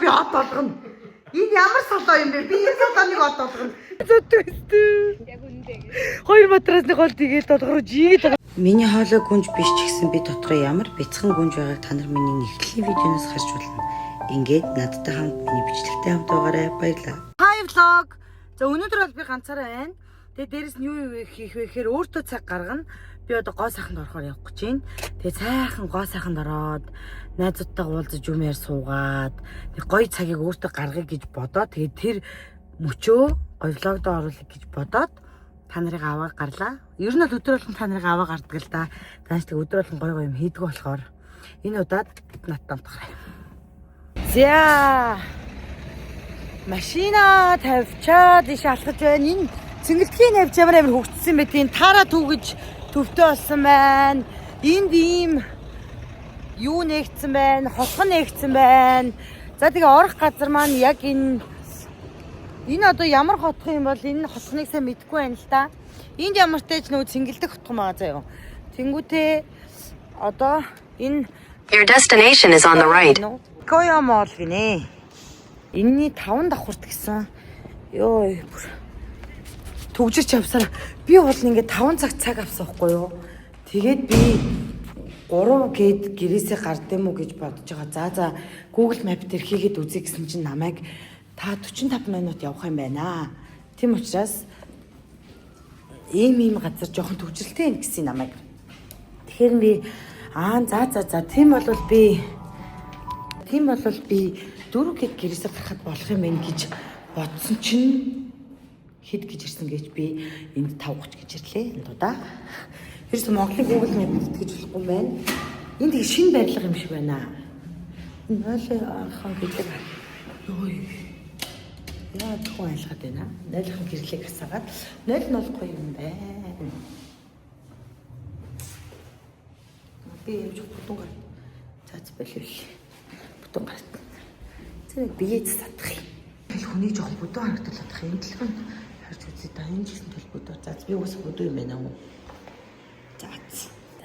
Би од болгоно. Энэ ямар салоо юм бэ? Би энэ салааныг од болгоно. Зүтгүйтэй. Яг үнэндээ. Хоёр матрасны гол тэгээд долгорож ийгээд байгаа. Миний хоолой гүнж биш ч гэсэн би дотроо ямар бяцхан гүнж байгааг та нар миний нэгтгэлийн видеоноос харж болно. Ингээд надтай хамт миний бичлэгтэй хамт байгаарай. Баярлалаа. Hi vlog. За өнөөдөр бол би ганцаараа байна. Тэгээ дээрэс нь юу хийх вэ гэхээр өөртөө цаг гаргана. Би одоо гоо сайханд орохоор явах гэж байна. Тэгээ сайхан гоо сайханд ороод найзуудтайгаа уулзаж юм яар суугаад тэг гоё цагийг өөртөө гаргая гэж бодоод тэгээ тэр мөчөө гоё влогдоо оруулах гэж бодоод та нарыг аваа гарлаа. Ер нь бол өдөр болгон та нарыг аваа гардаг л да. Тааш тэг өдөр болгон гоё юм хийдэг болохоор энэ удаад надтай хамтараа. За машина тавьчаад иш алхаж байна. Энэ цэнгэлтгийн навч ямар амар хөгжсөн бэ тийм таараа түүгэж төвтэй болсон байна. Энд ийм юу нэгцэн байна, хосгон нэгцэн байна. За тэгээ орох газар маань яг энэ одоо ямар хотх юм бол энэ хосгоныг сайн мэдэхгүй байна л да. Энд ямар тааж нөө цэнгэлдэх хотхон байгаа заа юу. Тэнгүүтээ одоо энэ Your destination is on the right. Коё мол гинэ. Энийний 5 давхурт гэсэн. Йоо бүр төгжирч явсаар би бол ингээд 5 цаг авсан хгүй юу. Тэгээд би 3 гээд гэрээсээ гардем уу гэж бодож байгаа. За Google Map дээр хийгээд үзье гэсэн чинь намайг та 45 минут явах юм байна. Тийм учраас ийм газар жоохон төвжирэлтэй юм гэсэн намайг. Тэгэхээр би за тийм бол би 4 гээд гэрээсээ гарахад болох юм байна гэж бодсон чинь хэд гэж ирсэн гэж би энд 5:30 гэж ирлээ. Энд удаа. Тэрс Монголын Google Map гэж болохгүй юм байна. Энд их шинэ барилга юм шиг байна. Нойлын анхан гэдэг. Йой. Яа тухайн айлгаад байна. Нойлын гэрлийг хасаагаад нойл нь болохгүй юм байна. Би юм ч бүтэн гар. Цаац болов. Бүтэн гар. Зэрэг биеэд садах юм. Хүний жоох бүдүү харагдах юм. Энэ талбарт харж үзье да. Энэ жилийн төл бүдүү. За би уус бүдүү юм байна уу?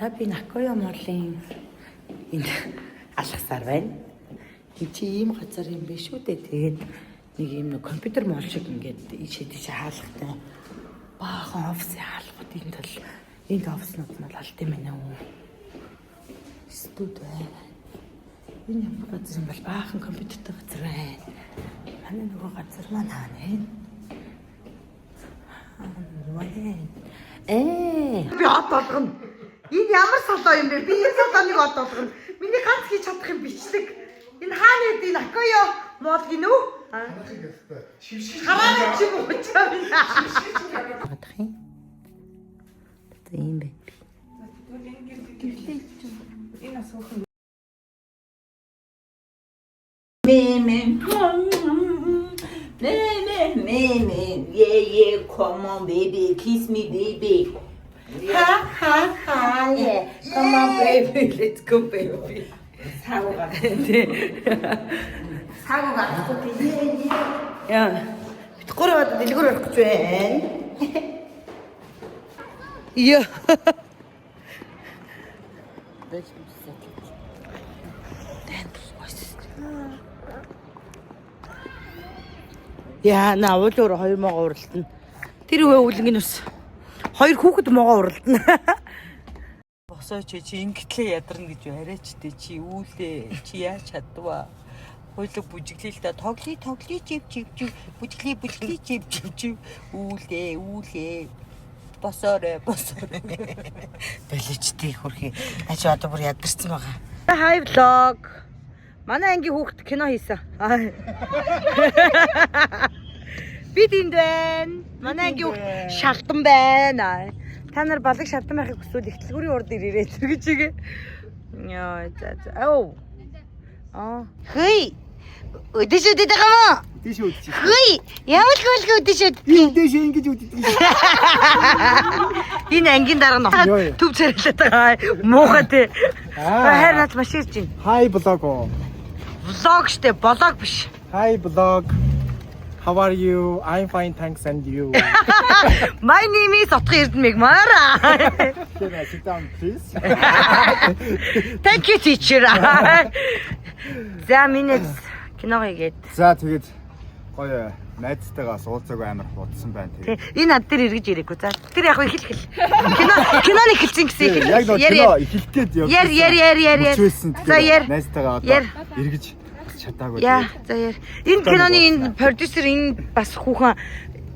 За би Накоё молын энэ алхасаар байна. Чи ийм газар юм биш үү дээ. Тэгээд нэг юм компьютер мол шиг ингээд ийшээ хаалгатай баахан офис хаалгууд энэ офиснууд нь алт юм байна уу? Студ байна. Энэ ямар газар юм бол баахан компьютертэй газар байна. Манай нөгөө газар маань хаана вэ? Би од болгоно. Энэ ямар салоо юм бэ? Би энэ салааныг од болгоно. Миний ганц хийж чадах юм бичлэг. Энэ хаана вэ? Энэ Акоё мол гинүү? Хараа чи буучаа минь. Гадах юм. За юм бэ. Энэ асуух. Yeah, come on, baby, kiss me, baby. Ha, yeah. Come on, baby, let's go, baby. 사고 갔어, 야, 꼬리 왔다, 일거리 갖고 줘. 이야. Яа, на уулуур хоёр могоо уралдана. Тэр үе үлгэн ус. Хоёр хүүхэд могоо уралдана. Босооч чи ингэтлээ ядарна гэж арайч дээ чи үүлээ. Чи яаж чадваа? Хойлог бүжиглээ л да. Тоглий жив бүжиглээ жив. Үүлээ. Босоорой. Боличтэй хөрхий. Ачи одоо бүр ядарсан байгаа. Hi vlog. Манай ангийн хүүхэд кино хийсэн. Би тэнд байна. Манай ангийн хүүхэд шалтан байна. Та нар балаг шалтан байхыг хүсвэл ихтлгүүрийн урд ирээрэй гэж игээ. Яа за. Оо. Хөөе. Өдөш өдөж байгаа мó? Өдөш өдөж. Хөөе. Ямар л өдөш өдөж. Өдөш ингэж өдөж. Энэ ангийн дараа нь төв царайлаад байгаа. Муухай тий. Хайр над маш ирж байна. Hi vlog. Vlog штэ, блог биш. Hi vlog. How are you? I'm fine, thanks, and you? My name is Отго Эрдэнмигмар. Can I sit down, please? Thank you, teacher. За миний Кино хийгээд. За тэгээд гоё найзтайгаа суулцаагүй амар хуудсан байна тэгээд. Энэ над дээр эргэж ирэхгүй. За тэр яг хэл. Киноны хэлцэн гэсэн их. Яг нөө кино эхэлт гээд явсан. Яр. За яр. Найзтайгаа одоо эргэж чадаагүй. Яа, за яар. Энэ киноны энэ продюсер энэ бас хүүхэн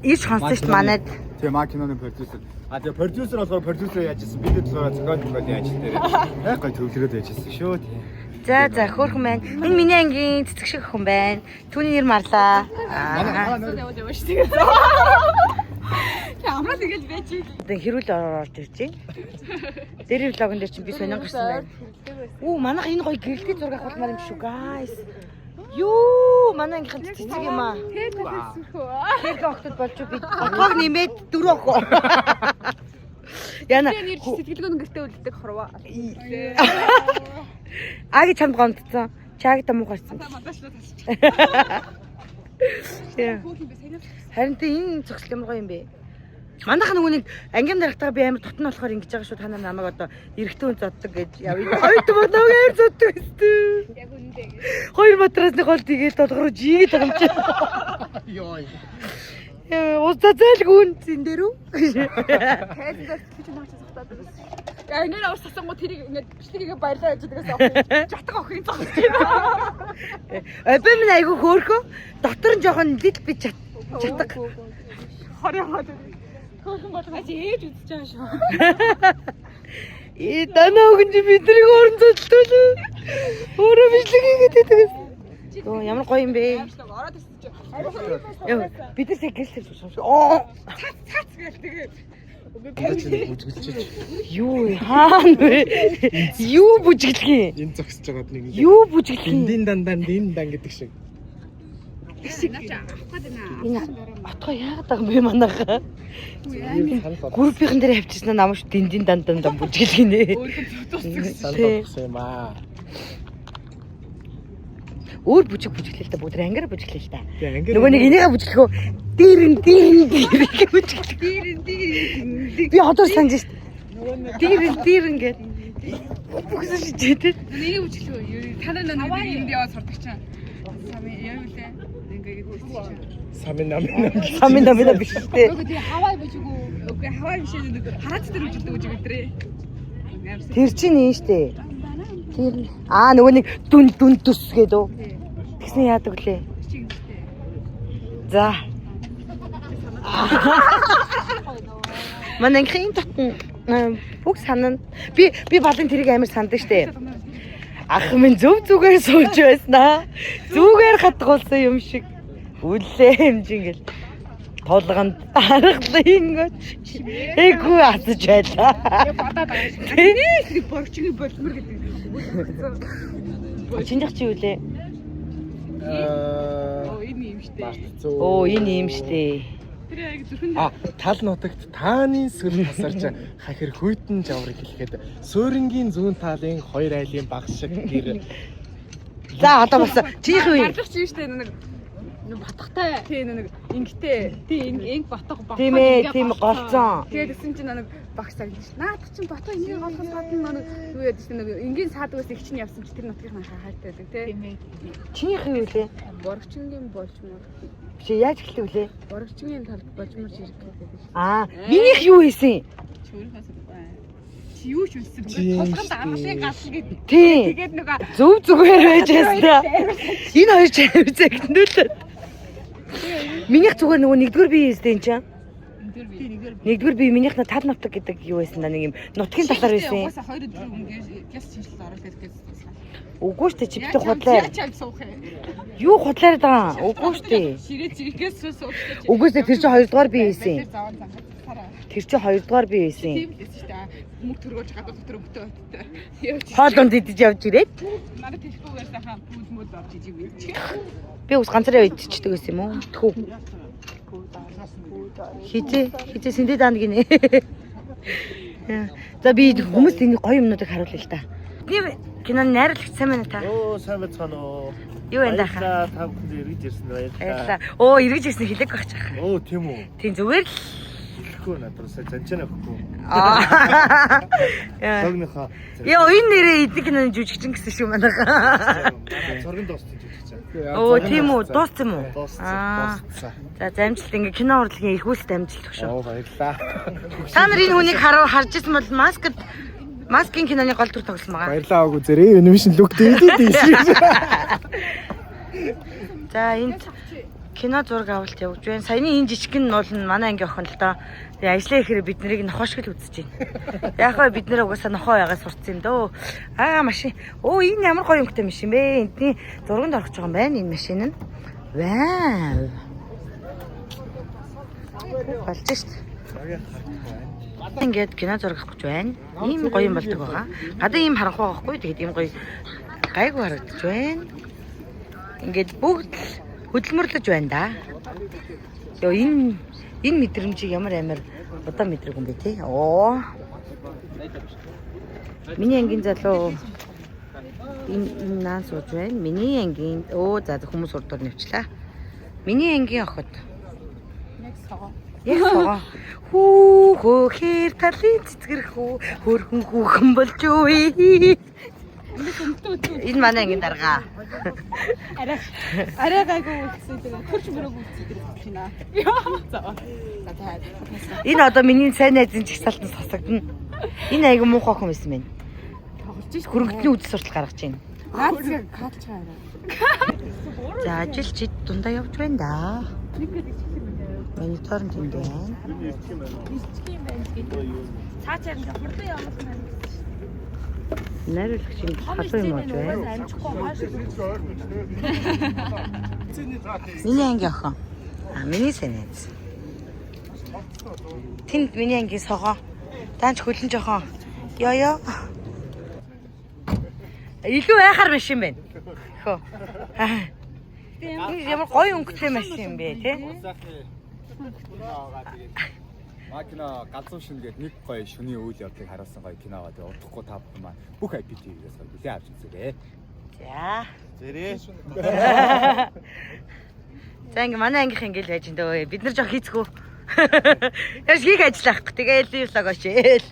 иш хонсон шүү дээ манайд. Тэгээ маа киноны продюсер. А тэгээ продюсер болохоор продюсер яажсэн. Бид болохоор зохиол яаж дээр. Яг гоё төвлөрөөд яажсэн шүү. За хөөрхөн байна. Энэ миний ангийн цэцэг шиг хүн байна. Түүний нэр Марлаа. явж шүү дээ. Амраа тэгэл байж. Одоо хэрүүл орж ирж байна. Дээрийн влогон дээр чинь би сонин гарсан байна. Оо манайх энэ гоё гэрэлтэй зураг авахмаар юм шүү guys. Юу манай ангийнхан цэцэг юм аа. Тэр охтод болж би отгоог нэмээд 4 охоо. Яна нэр сэтгэлгүйн гэртээ үлддэг хорвоо. Аги чамд гомдсон. Чаг та муу гарсан. Харин энэ зогсол ямар гоё юм бэ? Манайх нөгөө нэг ангийн дарагтайгаа би амар тотно болохоор ингэж байгаа шүү та намайг одоо эрэгтэй хүн зоддог гэж явъя. Ойд бодоо амар зоддог өстөө. Яг үнэндээ. Хоёр матрасны гол тийгээд толгороо жигээд байгаа юм чи. Йой. Узда зайлгүй үнцэн дээрүү. Хайдаа чи маач захтаад байна. Яа нэр авах сасангуу тэрийг ингээд бичлэгийг баярлаа гэж дээрээс авах. Жатга авах юм зогсож байна. Би минь айгу хөөхөө. Дотор нь жоохон дид би чатдаг. Хорёгоод. Хөөхөн болгоо чи ээж үзэж байгаа шүү. Танаа өгөн чи бидний орон зодлоо. Өөрөө бичлэг хийгээд байдаг. Оо ямар гоё юм бэ? Ороод ирсэн чи. Яа бид нар тэг гэлтэй шүү. Оо Цац гээл тэгээ. юу хаана вэ? Юу бүжиглэх юм? Энэ зогсож байгаад нэг Юу бүжиглэх юм? дин дан гэдэг шиг. Энэ отгоо яагаад байгаа юм бэ манайхаа? Группийн дээр авчирсан намш дин дан бүжиглэх нэ. Санагдсан юм аа. Өөр бүжиглээ л да бүгд ангар бүжиглээ л да. Тэгээ Нөгөө нэг энийгээ бүжиглэхөө дээрэн бүжиглэх. Би одоо санаж шít. Дээрэн гээд. Бүгсэн шижээд. Нэг үжиглөө юу? Танаа нэг юм яваад сурдаг чаа. Сами яа үлээ. Ингээ үжиглээ. Самин Самина биш үү? Үгүй тий хаваа биш үү? Үгүй хаваа биш нэг хараач дээр үжилдэг гэж өдрөө. Тэр чинь юм штэ. Тэр нөгөө нэг дүн төс гэдэг үү? Тэгсэн яадаг лээ. За. Манай ингийн татна бүх санана. Би балын тэрийг амар санддаг штэ. Ах минь зүгээр сууж байснаа. Зүгээр хатгуулсан юм шиг. Үлээ хэмжин гэл. Толгонд аргалын гоч. Эгүй асаж байлаа. Бодоод байгаа шүү. Нэг борчгийн болмор гэдэг. Чинжих чи юу лээ? Энэ юм штэ. Оо энэ юм штэ. Тэр яг зүрхэн Тал нутагт тааны сүр тасарч хахир хүйтэн жаврыг хэлэхэд суурингийн зүүн талын хоёр айлын баг шиг гэр. За одоо бас чих үе. гарлах чи штэ нэг батхтай. Тий нэг ингэтэй. Тий инг батх баг. Тийм ээ, тийм голцсон. Тэгээд гэсэн чинь нэг багш сагдчих. Наад чинь батх ингээ голхос гадна нэг юу яд чинь нэг энгийн саадгаас их чинь явсан чи тэр нутгийн хайртай байдаг тий. Тийм ээ. Чинийх юу лээ? Боргчингийн болчмор. Чи яаж эхлэв лээ? Боргчингийн талд болчмор ширхэг гэдэг. Минийх юу хийсэн? Чөөрхөөс байна. Чи юу ч үлсэн бэ? Тулганд аргалын гал гэдэг. Тийм. Тэгээд нөгөө Зүгээр байж яснаа. Энэ хоёр ч хэвцэгтнүүлээ. Минийх зүгээр нөгөө нэгдүгээр бие хийсэн чинь. Нэгдүгээр бие минийх на тал нутаг гэдэг юу байсан да нэг юм нутгийн талаар байсан. угаасаа 2 өдөр ингээд гяс шинжилт оруулаад гэж. Үгүй шүү дээ чи битээ худлаа. Чаг суух юм. Юу худлаад байгаа? Үгүй шүү дээ. Ширээ чигээс суух. Үгүй шүү дээ тэр чинь хоёрдугаар бие хийсэн. Заван цагаар. Тэр чинь хоёрдугаар бие хийсэн. Тийм л шүү дээ. Мөнгө төргөөж гадаа дотор өнгөтэй байттай. Явж. Хоолонд идэж явж ирээд. Манай телефоноор сайхан пүүл мөд авч ижиг мэдчих. Би ус ганцаараа идчихдэг байсан юм уу? Тхүү. Хизээ сэндэд аана гинэ. За би хүмүүст энэ гоё юмнуудыг харуулъя л та. Би киноны найруулагч сайн байна та. Оо сайн байцгаана уу. Юу энэ дахаа? Та бүхэнд эргэж ирсэн Баярлалаа. баярлалаа. Оо эргэж ирсэн хэлэг багч аа. Оо тийм үү. Тийм зүгээр л өгөхгүй надад занчаана өгөхгүй. Яа. Зогнохоо. Яа, энэ нэрээ эдгээр киноны жүжигчин гэсэн шүү манайхаа. Зургийн дуустал жижигч. Оо, тийм үү? Дууссан юм уу? Дууссан. За, замжилт ингээ кино урлагийн их үлс дамжилт өгшөө. Оо баярлаа. Та нар энэ хүнийг харж ирсэн бол маскын киноны гол дүр тоглосон байгаа. Баярлаа агуу зэрэг animation look дээд ийш. За, энд кино зураг авалт явуулж байна. Саяны энэ жижигхэн нь бол манай анги охин л доо. Тэгээ ажиллаа ихээр бид нарыг нохошгөл үзэж байна. Яг хөө бид нэр угаасаа нохоо ягаа сурцсан юм дөө. Машин. Энэ ямар гоё юмхтэй машин бэ? Эндний зурганд орох гэж байгаа юм байна энэ машин нь. Вау. Болж шít. Ингээд кино зураг авах гэж байна. Ийм гоё юм болдог байгаа. Гадаа ийм харанхуй байхгүй. Тэгээд ийм гоё гайгүй харагдаж байна. Ингээд бүгд хөдөлмөрлөж байна да. Йоо энэ мэдрэмжийг ямар амар удаан мэдрэг юм бэ те. Оо. Миний ангийн залуу энэ наан сууж байна. Миний ангийн за хүмүүс урдуур нэвчлээ. Миний ангийн охид. Яг сого. Хөө хэр талын цэцгэрх үү хөрхөн хүүхэн болж юу. Энэ манай ангийн дарга. Арай гайгүй үлдсэн тэгээ төрч мөрөг үлдсэн кино. За. Энэ одоо миний сайн найзын чигсалтанд хасагдана. Энэ айгу муухай хүн байсан байна. Тоглож ш. Хөрөнгөний үдс суртал гаргаж байна. Наацыг хаалж байгаа. За ажилчид дундаа явж байна да. Монитор нь тийм байна. Цаачаар нь хурдан явах юм. Найруулагч юм халуун юм болж байна. Миний анги охин. Миний санаац. Тэнд миний анги согоо. Таанч хөлн жохоо. Ёо. Илүү айхаар машин байна. Хөө. Ямар гоё өнгөтэй машин юм бэ, те? Кино галзуу шин гээд нэг гоё шүний үйл явдлыг харуулсан гоё кино байгаа. Тэгээ удахгүй та бүхэн маань бүх IPTV-гээс гоё билээ авч үзээрэй. За. Зэрэг. За ингээ манай ангийнх ингээл байж энэ бид нар жоох хийцгүү. Яаж хийх ажил авахгүй. Тэгээл влог очил.